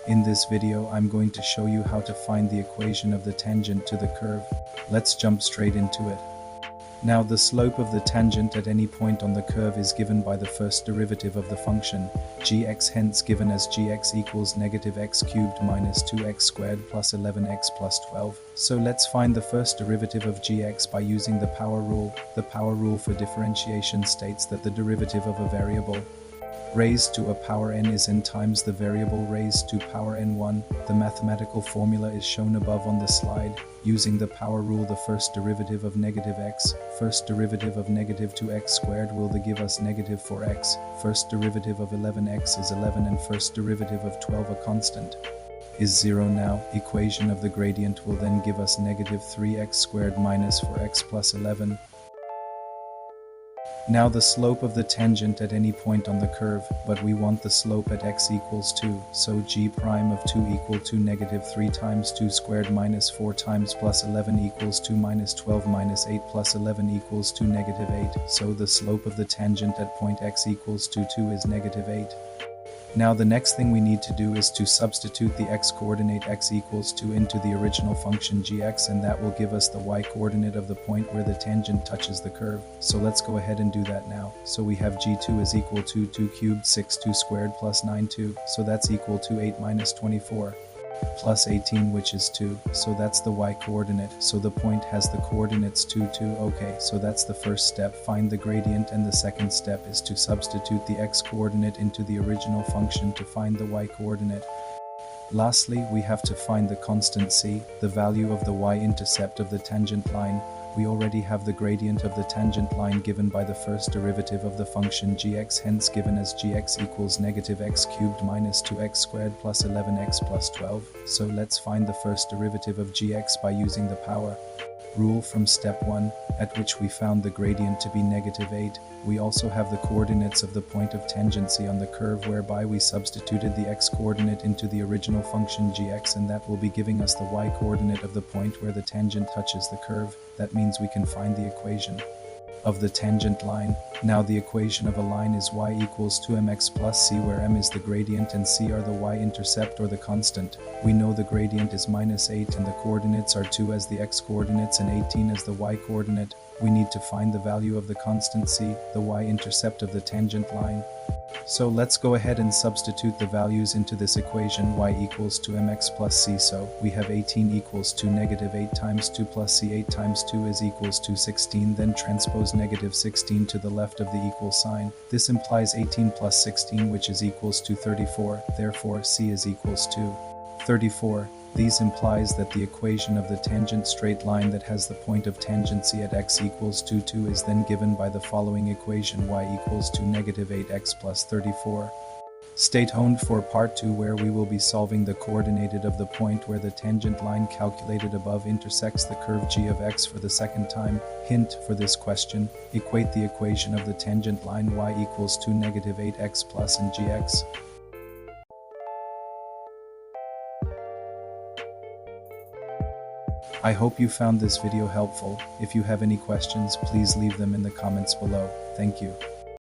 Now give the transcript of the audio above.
In this video, I'm going to show you how to find the equation of the tangent to the curve. Let's jump straight into it. Now, the slope of the tangent at any point on the curve is given by the first derivative of the function, gx, hence given as gx equals negative x cubed minus 2x squared plus 11x plus 12. So let's find the first derivative of gx by using the power rule. The power rule for differentiation states that the derivative of a variable raised to a power n is n times the variable raised to power n1. The mathematical formula is shown above on the slide. Using the power rule, the first derivative of negative x, first derivative of negative 2x squared will give us negative 4x, first derivative of 11x is 11 and first derivative of 12, a constant, is 0. Now, equation of the gradient will then give us negative 3x squared minus 4x plus 11. Now the slope of the tangent at any point on the curve, but we want the slope at x equals 2, so g prime of 2 equal to negative 3 times 2 squared minus 4 times plus 11 equals to minus 12 minus 8 plus 11 equals to negative 8, so the slope of the tangent at point x equals to 2 is negative 8. Now the next thing we need to do is to substitute the x-coordinate x equals 2 into the original function gx, and that will give us the y-coordinate of the point where the tangent touches the curve. So let's go ahead and do that now. So we have g2 is equal to 2 cubed 6 2 squared plus 9 2, so that's equal to 8 minus 24. Plus 18, which is 2, so that's the y-coordinate, so the point has the coordinates 2 2. Okay, so that's the first step, find the gradient, and the second step is to substitute the x-coordinate into the original function to find the y-coordinate. Lastly, we have to find the constant c, the value of the y-intercept of the tangent line. We already have the gradient of the tangent line given by the first derivative of the function gx, hence given as gx equals negative x cubed minus 2x squared plus 11x plus 12. So let's find the first derivative of gx by using the power rule from step 1, at which we found the gradient to be negative 8. We also have the coordinates of the point of tangency on the curve, whereby we substituted the x-coordinate into the original function gx, and that will be giving us the y-coordinate of the point where the tangent touches the curve. That means we can find the equation of the tangent line. Now the equation of a line is y equals 2mx plus c, where m is the gradient and c are the y-intercept or the constant. We know the gradient is minus 8 and the coordinates are 2 as the x-coordinates and 18 as the y-coordinate. We need to find the value of the constant c, the y-intercept of the tangent line. So let's go ahead and substitute the values into this equation, y equals to mx plus c. So we have 18 equals to negative 8 times 2 plus c, 8 times 2 is equals to 16, then transpose negative 16 to the left of the equal sign. This implies 18 plus 16, which is equals to 34, therefore c is equals to 34. These implies that the equation of the tangent straight line that has the point of tangency at x equals to 2 is then given by the following equation, y equals to negative 8x plus 34. Stay tuned for part 2, where we will be solving the coordinate of the point where the tangent line calculated above intersects the curve g of x for the second time. Hint for this question, equate the equation of the tangent line y equals to negative 8x plus and gx. I hope you found this video helpful. If you have any questions, please leave them in the comments below. Thank you.